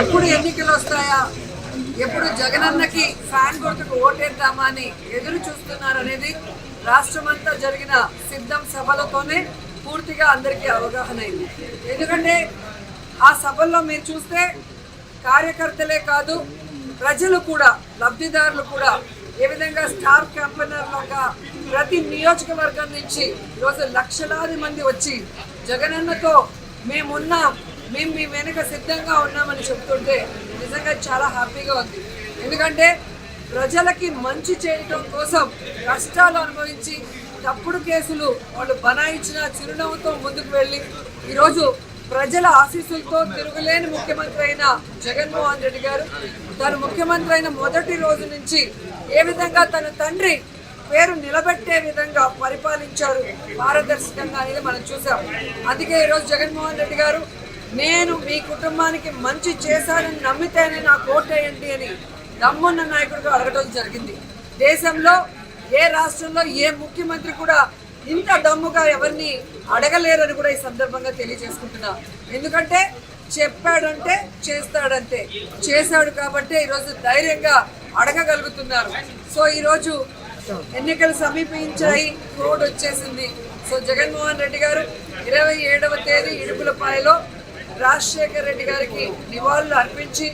ఎప్పుడు ఎన్నికలు వస్తాయా, ఎప్పుడు జగనన్నకి ఫ్యాన్ గుర్తుకు ఓటేద్దామా అని ఎదురు చూస్తున్నారు అనేది రాష్ట్రమంతా జరిగిన సిద్ధం సభలతోనే పూర్తిగా అందరికీ అవగాహన అయింది. ఎందుకంటే ఆ సభల్లో మీరు చూస్తే కార్యకర్తలే కాదు, ప్రజలు కూడా, లబ్ధిదారులు కూడా ఏ విధంగా స్టార్ క్యాంపెయినర్లుగా ప్రతి నియోజకవర్గం నుంచి ఈరోజు లక్షలాది మంది వచ్చి జగనన్నతో మేమున్నాం, మేము మీ వెనుక సిద్ధంగా ఉన్నామని చెప్తుంటే నిజంగా చాలా హ్యాపీగా ఉంది. ఎందుకంటే ప్రజలకి మంచి చేయటం కోసం కష్టాలు అనుభవించి తప్పుడు కేసులు వాళ్ళు బనాయించిన చిరునవ్వుతో ముందుకు వెళ్ళి ఈరోజు ప్రజల ఆశీస్సులతో తిరుగులేని ముఖ్యమంత్రి అయిన జగన్మోహన్ రెడ్డి గారు తను ముఖ్యమంత్రి అయిన మొదటి రోజు నుంచి ఏ విధంగా తన తండ్రి పేరు నిలబెట్టే విధంగా పరిపాలించారు పారదర్శకంగా అనేది మనం చూసాం. అందుకే ఈరోజు జగన్మోహన్ రెడ్డి గారు నేను మీ కుటుంబానికి మంచి చేశానని నమ్మితేనే నాకు ఓటేయండి అని దమ్మున్న నాయకుడిగా అడగడం జరిగింది. దేశంలో ఏ రాష్ట్రంలో ఏ ముఖ్యమంత్రి కూడా ఇంత దమ్ముగా ఎవరిని అడగలేరని కూడా ఈ సందర్భంగా తెలియజేసుకుంటున్నా. ఎందుకంటే చెప్పాడంటే చేస్తాడంతే, చేశాడు కాబట్టి ఈరోజు ధైర్యంగా అడగగలుగుతున్నారు. సో ఈరోజు ఎన్నికలు సమీపించాయి, కోడ్ వచ్చేసింది. సో జగన్మోహన్ రెడ్డి గారు 27వ తేదీ ఇడుపులపాయలో రాజశేఖర రెడ్డి గారికి నివాళులు అర్పించి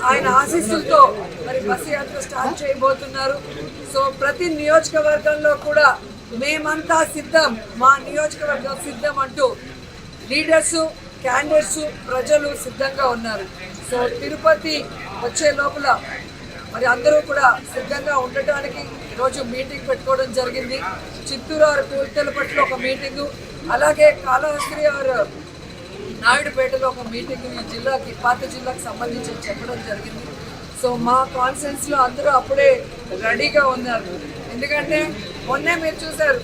ఆయన ఆశీస్సులతో మరి బస్సు యాత్ర స్టార్ట్ చేయబోతున్నారు. సో ప్రతి నియోజకవర్గంలో కూడా మేమంతా సిద్ధం, మా నియోజకవర్గం సిద్ధం అంటూ లీడర్స్, క్యాండిడేట్స్, ప్రజలు సిద్ధంగా ఉన్నారు. సో తిరుపతి వచ్చే లోపల మరి అందరూ కూడా సిద్ధంగా ఉండటానికి ఈరోజు మీటింగ్ పెట్టుకోవడం జరిగింది. చిత్తూరు ఆరు పూర్తలపట్ల ఒక మీటింగు, అలాగే కాళహస్త్రి ఆరు నాయుడుపేటలో ఒక మీటింగ్ ఈ జిల్లాకి, పాత జిల్లాకి సంబంధించి చెప్పడం జరిగింది. సో మా కాన్ఫరెన్స్లో అందరూ అప్పుడే రెడీగా ఉన్నారు. ఎందుకంటే మొన్నే మీరు చూసారు,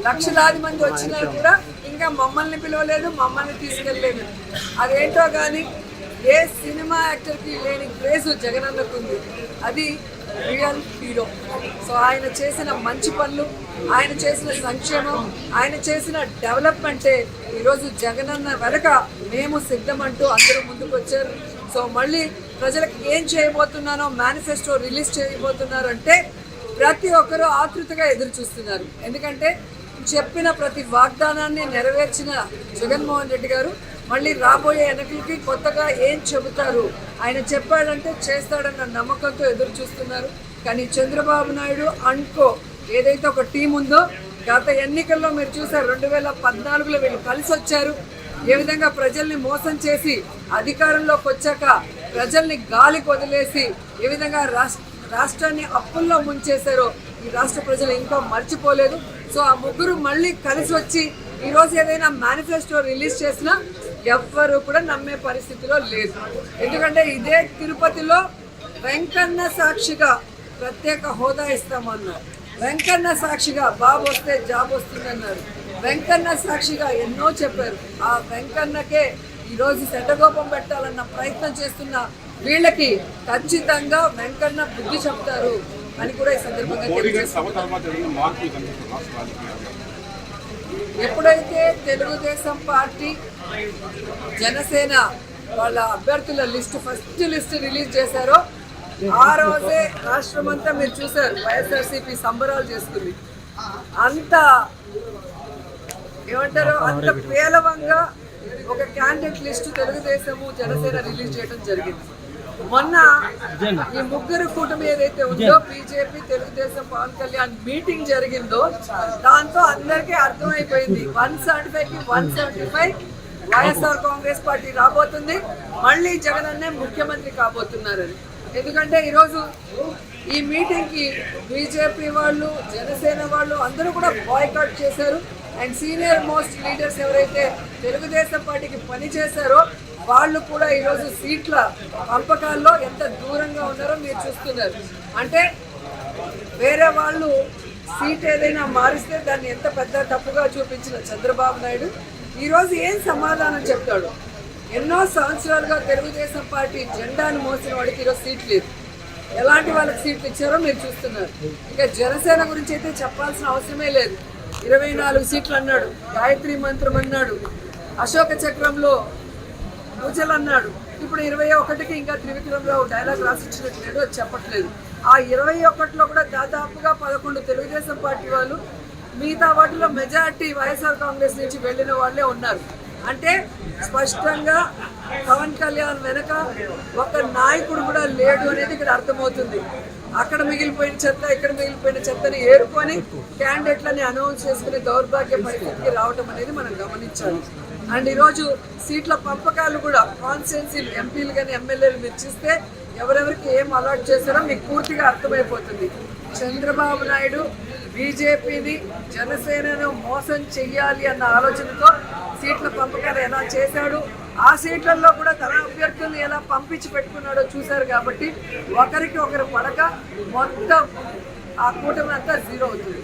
లక్షలాది మంది వచ్చినా కూడా ఇంకా మమ్మల్ని పిలవలేదు, మమ్మల్ని తీసుకెళ్ళలేదు. అదేంటో కానీ ఏ సినిమా యాక్టర్కి లేని క్రేజ్ జగనన్నకు ఉంది. అది రియల్ హీరో. సో ఆయన చేసిన మంచి పనులు, ఆయన చేసిన సంక్షేమం, ఆయన చేసిన డెవలప్మెంటే ఈరోజు జగనన్న వెనక మేము సిద్ధమంటూ అందరూ ముందుకు వచ్చారు. సో మళ్ళీ ప్రజలకు ఏం చేయబోతున్నానో మేనిఫెస్టో రిలీజ్ చేయబోతున్నారు అంటే ప్రతి ఒక్కరూ ఆతృతగా ఎదురు చూస్తున్నారు. ఎందుకంటే చెప్పిన ప్రతి వాగ్దానాన్ని నెరవేర్చిన జగన్మోహన్ రెడ్డి గారు మళ్ళీ రాబోయే ఎన్నికలకి కొత్తగా ఏం చెబుతారు, ఆయన చెప్పాడంటే చేస్తాడన్న నమ్మకంతో ఎదురు చూస్తున్నారు. కానీ చంద్రబాబు నాయుడు అనుకో ఏదైతే ఒక టీం ఉందో, గత ఎన్నికల్లో మీరు చూసారు 2014లో వీళ్ళు కలిసి వచ్చారు. ఏ విధంగా ప్రజల్ని మోసం చేసి అధికారంలోకి వచ్చాక ప్రజల్ని గాలికి వదిలేసి ఏ విధంగా రాష్ట్రాన్ని అప్పుల్లో ముంచేశారో ఈ రాష్ట్ర ప్రజలు ఇంకా మర్చిపోలేదు. సో ఆ ముగ్గురు మళ్ళీ కలిసి వచ్చి ఈరోజు ఏదైనా మేనిఫెస్టో రిలీజ్ చేసినా ఎవ్వరూ కూడా నమ్మే పరిస్థితిలో లేదు. ఎందుకంటే ఇదే తిరుపతిలో వెంకన్న సాక్షిగా ప్రత్యేక హోదా ఇస్తామన్నారు, వెంకన్న సాక్షిగా బాబు వస్తే జాబ్ వస్తుందన్నారు, వెంకన్న సాక్షిగా ఎన్నో చెప్పారు. ఆ వెంకన్నకే ఈరోజు శటగోపం పెట్టాలన్న ప్రయత్నం చేస్తున్న వీళ్ళకి ఖచ్చితంగా వెంకన్న బుద్ధి చెప్తారు అని కూడా ఈ సందర్భంగా ఎప్పుడైతే తెలుగుదేశం పార్టీ, జనసేన వాళ్ళ అభ్యర్థుల ఫస్ట్ లిస్ట్ రిలీజ్ చేశారో ఆ రోజే రాష్ట్రం అంతా మీరు చూసారు వైఎస్ఆర్సీపీ సంబరాలు చేస్తుంది. అంత ఏమంటారు, అంత పేలవంగా ఒక candidate list Telugu Desam, Janasena release చేయడం జరిగింది. మొన్న ఈ ముగ్గురు కూటమి ఏదైతే ఉందో బీజేపీ, తెలుగుదేశం, పవన్ కళ్యాణ్ మీటింగ్ జరిగిందో దాంతో అందరికీ అర్థమైపోయింది 175కి 175 వైఎస్ఆర్ కాంగ్రెస్ పార్టీ రాబోతుంది, మళ్ళీ జగన్ అన్నే ముఖ్యమంత్రి కాబోతున్నారని. ఎందుకంటే ఈరోజు ఈ మీటింగ్కి బీజేపీ వాళ్ళు, జనసేన వాళ్ళు అందరూ కూడా బాయ్కాట్ చేశారు. అండ్ సీనియర్ మోస్ట్ లీడర్స్ ఎవరైతే తెలుగుదేశం పార్టీకి పనిచేశారో వాళ్ళు కూడా ఈరోజు సీట్ల పంపకాల్లో ఎంత దూరంగా ఉన్నారో మీరు చూస్తున్నారు. అంటే వేరే వాళ్ళు సీట్ ఏదైనా మారిస్తే దాన్ని ఎంత పెద్ద తప్పుగా చూపించిన చంద్రబాబు నాయుడు ఈరోజు ఏం సమాధానం చెప్తాడు? ఎన్నో సంవత్సరాలుగా తెలుగుదేశం పార్టీ జెండాను మోసిన వాడికి ఈరోజు సీట్ లేదు. ఎలాంటి వాళ్ళకి సీట్లు ఇచ్చారో మీరు చూస్తున్నారు. ఇక జనసేన గురించి అయితే చెప్పాల్సిన అవసరమే లేదు. 24 సీట్లు అన్నాడు, గాయత్రి మంత్రం అన్నాడు, అశోక చక్రంలో పూజలు అన్నాడు, ఇప్పుడు 21కి ఇంకా త్రివిక్రమరావు డైలాగ్ రాసిచ్చినట్లేదు, అది చెప్పట్లేదు. ఆ 21లో కూడా దాదాపుగా 11 తెలుగుదేశం పార్టీ వాళ్ళు, మిగతా వాటిలో మెజారిటీ వైఎస్ఆర్ కాంగ్రెస్ నుంచి వెళ్ళిన వాళ్ళే ఉన్నారు. అంటే స్పష్టంగా పవన్ కళ్యాణ్ వెనక ఒక నాయకుడు కూడా లేడు అనేది ఇక్కడ అర్థమవుతుంది. అక్కడ మిగిలిపోయిన చెత్త, ఇక్కడ మిగిలిపోయిన చెత్తని ఏరుకొని క్యాండిడేట్లని అనౌన్స్ చేసుకునే దౌర్భాగ్య పరిస్థితికి రావడం అనేది మనం గమనించాలి. అండ్ ఈరోజు సీట్ల పంపకాలు కూడా కాన్స్టిట్యున్సీలు, ఎంపీలు కానీ ఎమ్మెల్యేలు మీరు చూస్తే ఎవరెవరికి ఏం అలాట్ చేశారో మీకు పూర్తిగా అర్థమైపోతుంది. చంద్రబాబు నాయుడు బీజేపీని, జనసేనను మోసం చెయ్యాలి అన్న ఆలోచనతో సీట్ల పంపకాలు ఎలా చేశాడు, ఆ సీట్లలో కూడా తన అభ్యర్థులను ఎలా పంపించి పెట్టుకున్నాడో చూశారు. కాబట్టి ఒకరికి ఒకరు పడక మొత్తం ఆ కూటమి అంతా జీరో అవుతుంది.